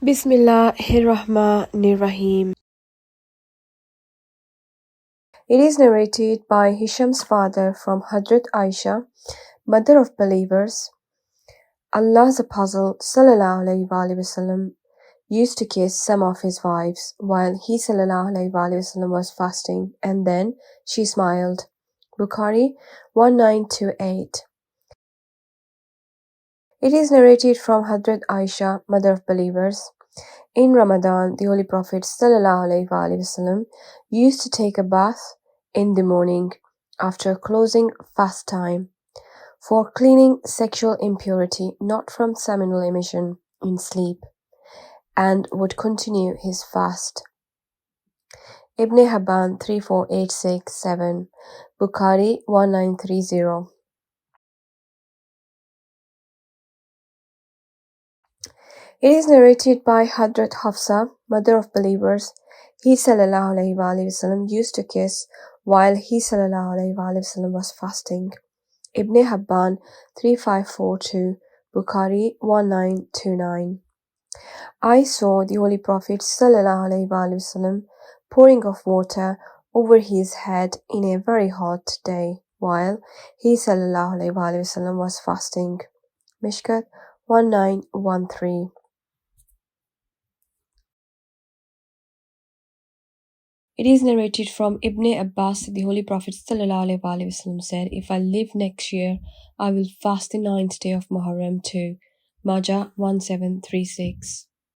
Bismillahirrahmanirrahim. It is narrated by Hisham's father from Hazrat Aisha, mother of believers. Allah's Apostle ﷺ used to kiss some of his wives while he ﷺ was fasting, and then she smiled. Bukhari 1928. It is narrated from Hazrat Aisha, mother of believers. In Ramadan, the Holy Prophet ﷺ used to take a bath in the morning after closing fast time for cleaning sexual impurity not from seminal emission in sleep, and would continue his fast. Ibn Hibban 34867, Bukhari 1930. It is narrated by Hadrat Hafsa, mother of believers. He ﷺ used to kiss while he ﷺ was fasting. Ibn Hibban 3542, Bukhari 1929. I saw the Holy Prophet ﷺ pouring of water over his head in a very hot day while he ﷺ was fasting. Mishkat 1913. It is narrated from Ibn Abbas that the Holy Prophet ﷺ said, "If I live next year, I will fast the 9th day of Muharram too." Majah 1736.